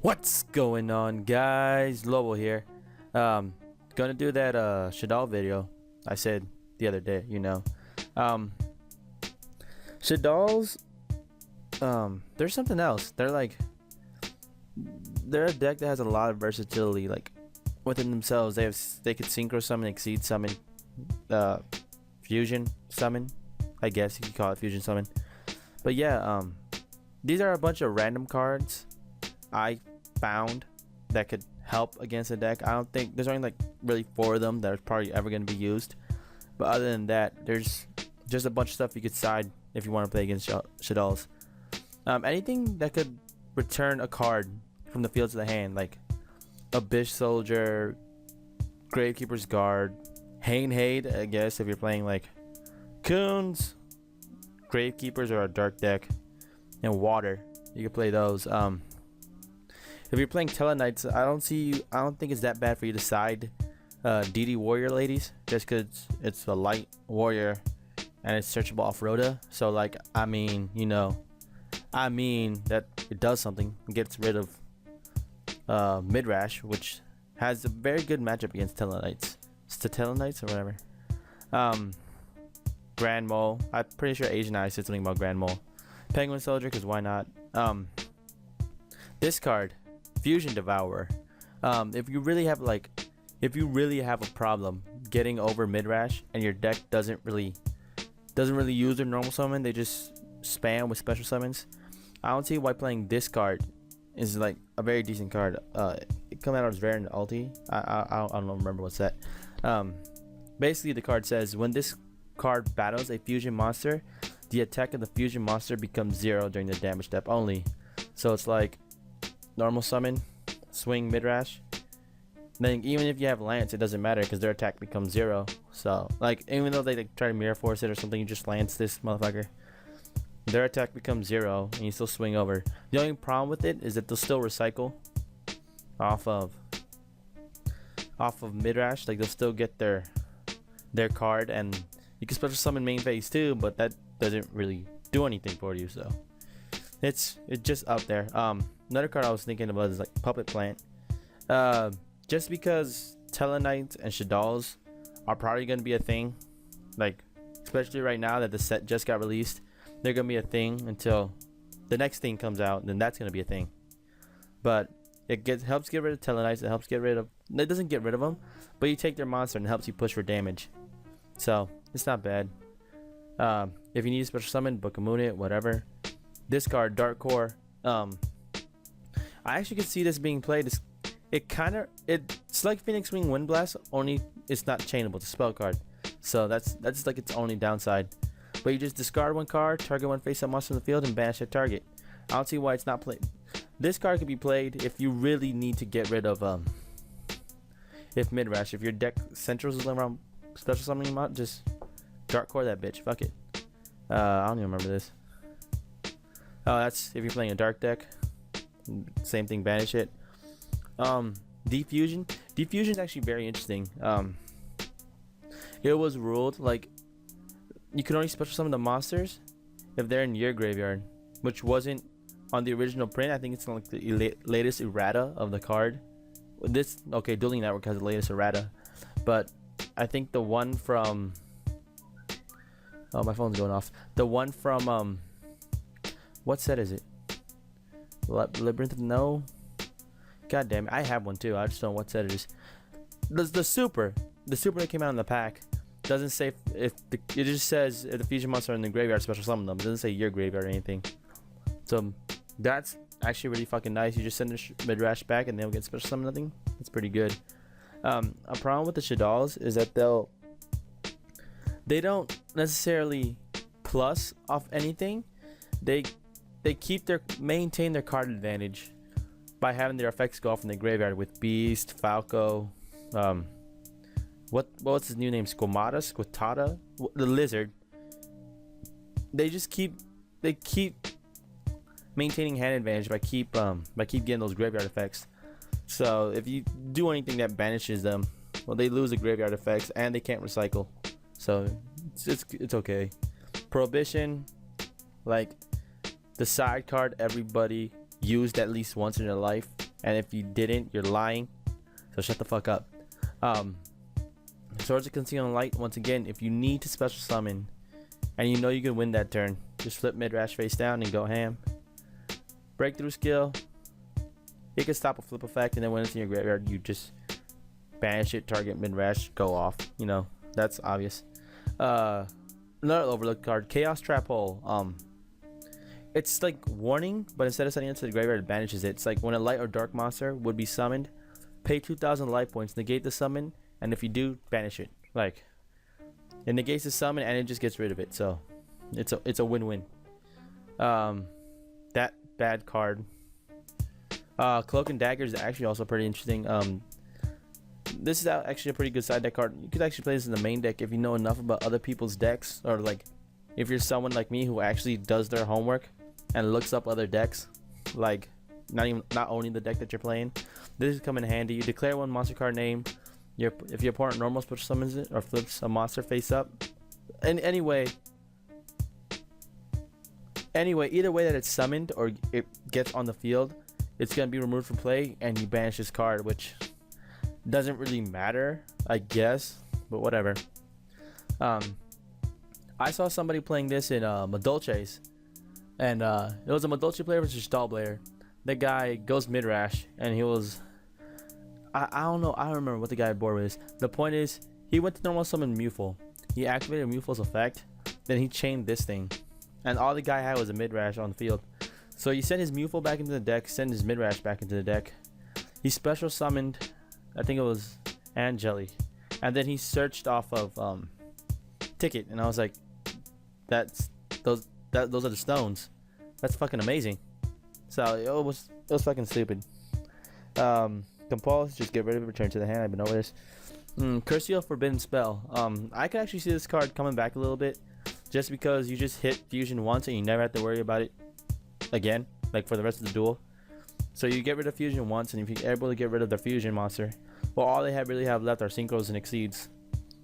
What's going on, guys? Lobo here. Gonna do that Shadol video I said the other day, Um Shadolls, there's something else. They're a deck that has a lot of versatility, like within themselves. They could synchro summon, exceed summon, fusion summon. I guess you could call it fusion summon. But yeah, these are a bunch of random cards I found that could help against a deck. I don't think there's only like really 4 of them that are probably ever going to be used, but other than that, there's just a bunch of stuff you could side if you want to play against Shadolls. Anything that could return a card from the field to the hand, like Abyss Soldier, Gravekeeper's Guard, Hainhade, I guess if you're playing like Coons, Gravekeepers or a dark deck, and Water, you could play those. If you're playing Telenites, I don't think it's that bad for you to side DD Warrior Ladies, just because it's a light warrior and it's searchable off Rhoda. So like, I mean that it does something. It gets rid of Midrash, which has a very good matchup against Telenites. It's the Telenites or whatever. Grand Mole. I'm pretty sure Asian Eye said something about Grand Mole. Penguin Soldier, because why not? This card, Fusion Devourer. If you really have a problem getting over Midrash and your deck doesn't really use their normal summon, they just spam with special summons, I don't see why playing this card is like a very decent card. It comes out as rare in the ulti. I don't remember what's that. Basically the card says when this card battles a fusion monster, the attack of the fusion monster becomes 0 during the damage step only. So it's like normal summon, swing Midrash. Then even if you have Lance, it doesn't matter because their attack becomes 0. So like, even though they like try to mirror force it or something, you just Lance this motherfucker, their attack becomes 0 and you still swing over. The only problem with it is that they'll still recycle off of Midrash. Like they'll still get their card, and you can special summon main phase too, but that doesn't really do anything for you. So it's just up there. Another card I was thinking about is like Puppet Plant. Just because Telenites and Shadolls are probably going to be a thing, like especially right now that the set just got released, they're going to be a thing until the next thing comes out, and then that's going to be a thing. But it helps get rid of Telenites. It doesn't get rid of them, but you take their monster and it helps you push for damage. So it's not bad. If you need a special summon, book a moon it, whatever. This card, Dark Core. I actually could see this being played. It's like Phoenix Wing Wind Blast, only it's not chainable. It's a spell card, so that's like its only downside. But you just discard 1 card, target 1 face-up monster in the field, and banish that target. I don't see why it's not played. This card could be played if you really need to get rid of if Midrash, if your deck centers around special summoning mod, just Dark Core that bitch. Fuck it. I don't even remember this. Oh, that's if you're playing a dark deck. Same thing, banish it. Defusion is actually very interesting. It was ruled like you can only special summon the monsters if they're in your graveyard, which wasn't on the original print. I think it's like the latest errata of the card. Dueling Network has the latest errata, but I think the one from my phone's going off. The one from what set is it? Labyrinth? No. God damn it, I have one too. I just don't know what set it is. The super that came out in the pack doesn't say it just says if the fusion monster are in the graveyard, special summon them. It doesn't say your graveyard or anything. So that's actually really fucking nice. You just send the Midrash back and they'll get special summon nothing. It's pretty good. A problem with the Shadolls is that they don't necessarily plus off anything. They maintain their card advantage by having their effects go off in the graveyard with Beast, Falco, what's his new name? Squatata, the lizard. They keep maintaining hand advantage by keep getting those graveyard effects. So if you do anything that banishes them, well, they lose the graveyard effects and they can't recycle. So it's okay. Prohibition, like the side card everybody used at least once in their life, and if you didn't, you're lying. So shut the fuck up. Swords of Concealed Light. Once again, if you need to special summon, and you know you can win that turn, just flip Midrash face down and go ham. Breakthrough skill. It can stop a flip effect, and then when it's in your graveyard, you just banish it, target Midrash, go off. You know, that's obvious. Another overlooked card, Chaos Trap Hole. It's like warning, but instead of sending it to the graveyard, it banishes it. It's like when a light or dark monster would be summoned, pay 2,000 life points, negate the summon, and if you do, banish it. Like, it negates the summon and it just gets rid of it. So it's a win-win. That bad card. Cloak and Dagger is actually also pretty interesting. This is actually a pretty good side deck card. You could actually play this in the main deck if you know enough about other people's decks, or like if you're someone like me who actually does their homework and looks up other decks, like not only the deck that you're playing. This is come in handy. You declare one monster card name. If your opponent normal special summons it or flips a monster face up, and anyway, either way that it's summoned or it gets on the field, it's gonna be removed from play, and you banish this card, which doesn't really matter, I guess, but whatever. I saw somebody playing this in Madolche's, and it was a Madolche player versus a Shadolls player. The guy goes Midrash, and he was, I don't know, I don't remember what the guy board was. The point is, he went to normal summon Muful. He activated Muful's effect, then he chained this thing, and all the guy had was a Midrash on the field. So he sent his Muful back into the deck, sent his Midrash back into the deck. He special summoned, I think it was Angeli, and then he searched off of Ticket, and I was like, those are the stones. That's fucking amazing. So it was fucking stupid. Compulse, just get rid of it, return to the hand. I've been over this. Curcio Forbidden Spell. I could actually see this card coming back a little bit, just because you just hit fusion once and you never have to worry about it again, like for the rest of the duel. So you get rid of fusion once, and if you're able to get rid of the fusion monster, well, all they really have left are synchros and exceeds,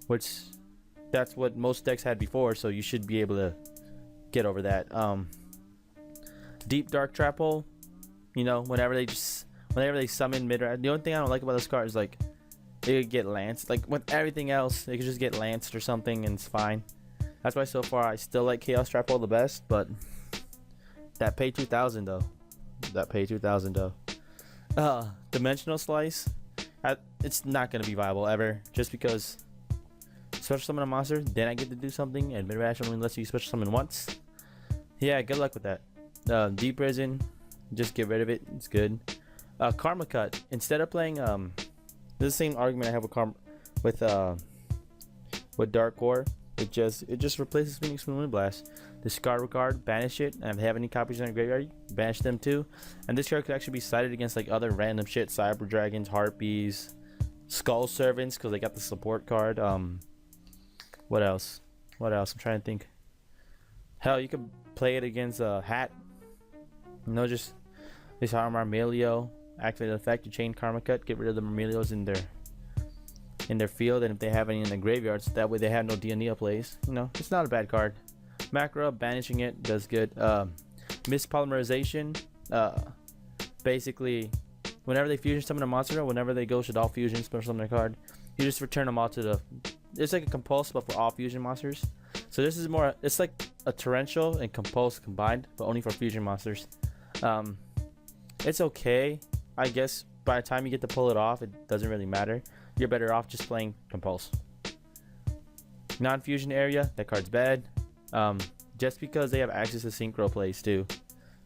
which that's what most decks had before. So you should be able to get over that. Deep Dark Trap Hole. You know, whenever they summon Midrash, the only thing I don't like about this card is like it could get lanced. Like with everything else, they could just get lanced or something, and it's fine. That's why so far I still like Chaos Trap Hole the best, but that pay 2,000 though. Dimensional Slice. It's not gonna be viable ever, just because special summon a monster, then I get to do something, and Midrash only lets you special summon once. Yeah, good luck with that. Deep Prison, just get rid of it. It's good. Karma Cut. Instead of playing this is the same argument I have with Dark Core. It just replaces Phoenix Moon Wind Blast. Discard a card, banish it, and if they have any copies in your graveyard, banish them too. And this card could actually be sided against like other random shit, Cyber Dragons, Harpies, Skull Servants, because they got the support card. What else? I'm trying to think. Hell, you could play it against a Hat. You know, just disarm Marmelio, activate the effect, you chain Karma Cut, get rid of the Marmelios in their field, and if they have any in the graveyards, that way they have no Dionia plays. You know, it's not a bad card. Macro, banishing it does good. Mispolymerization, basically, whenever they fusion summon a monster, or whenever they go Shadolls fusion special summon a card, you just return them all to the. It's like a compulse, but for all fusion monsters. So this is more. It's like a torrential and compulse combined, but only for fusion monsters. It's okay, I guess. By the time you get to pull it off, it doesn't really matter. You're better off just playing compulse. Non-fusion area, that card's bad. Just because they have access to synchro plays too,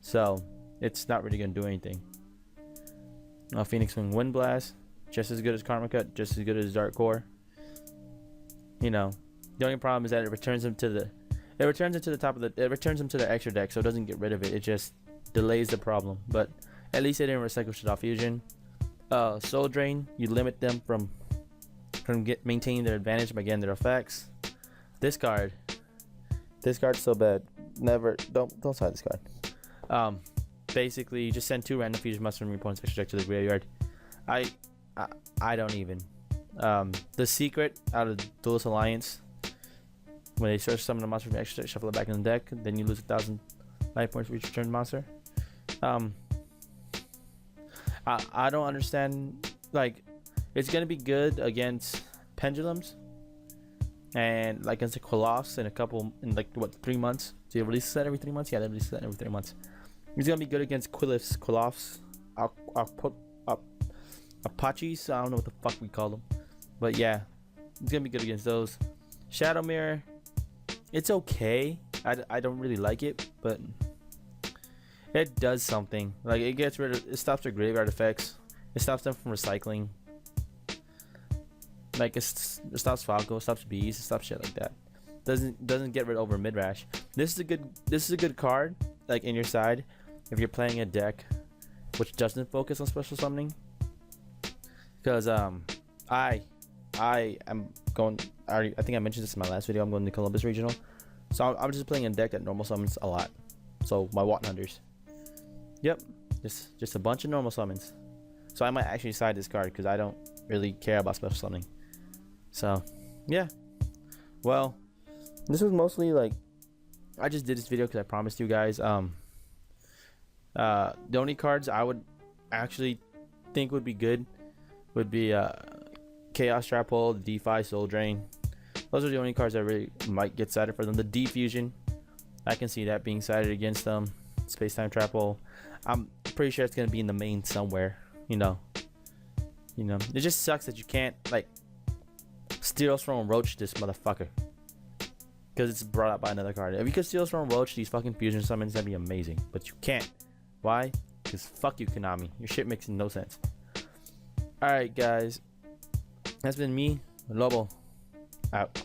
so it's not really gonna do anything. Phoenix Wing Wind Blast, just as good as Karma Cut, just as good as Dark Core. You know, the only problem is that it returns them to the extra deck, so it doesn't get rid of it. It just delays the problem. But at least they didn't recycle Shadolls fusion. Soul Drain, you limit them from maintaining their advantage by getting their effects. This card's so bad. Don't side this card. Basically, you just send 2 random fusion monsters from your opponent's extra deck to the graveyard. I don't even. The secret out of Duelist Alliance, when they search summon a monster from the extra deck, shuffle it back in the deck, then you lose 1,000 life points for each returned monster. I I don't understand. Like, it's gonna be good against pendulums and like against the Kolofs in like what 3 months. Do you release that every 3 months? Yeah, they release that every 3 months. He's gonna be good against Kolofs, Apaches. I don't know what the fuck we call them, but yeah, he's gonna be good against those. Shadow Mirror, it's okay. I don't really like it, but it does something. Like it stops their graveyard effects. It stops them from recycling. Like it stops Falco, stops bees, it stops shit like that. Doesn't get rid over Midrash. This is a good card, like in your side, if you're playing a deck which doesn't focus on special summoning. Because I am going. I think I mentioned this in my last video. I'm going to Columbus Regional, so I'm just playing a deck that normal summons a lot. So my Watt Hunters. Yep, just a bunch of normal summons. So I might actually side this card because I don't really care about special summoning. So yeah, well, this was mostly like I just did this video because I promised you guys. The only cards I would actually think would be good would be Chaos Trap Hole, DeFi, Soul Drain. Those are the only cards that really might get sided for them. The Defusion, I can see that being sided against them. Space Time Trap Hole, I'm pretty sure it's gonna be in the main somewhere. You know, it just sucks that you can't like Steals from Roach this motherfucker because it's brought up by another card. If you could Steals from Roach these fucking fusion summons, that'd be amazing. But you can't. Why? Because fuck you, Konami. Your shit makes no sense. Alright, guys. That's been me, Lobo. Out.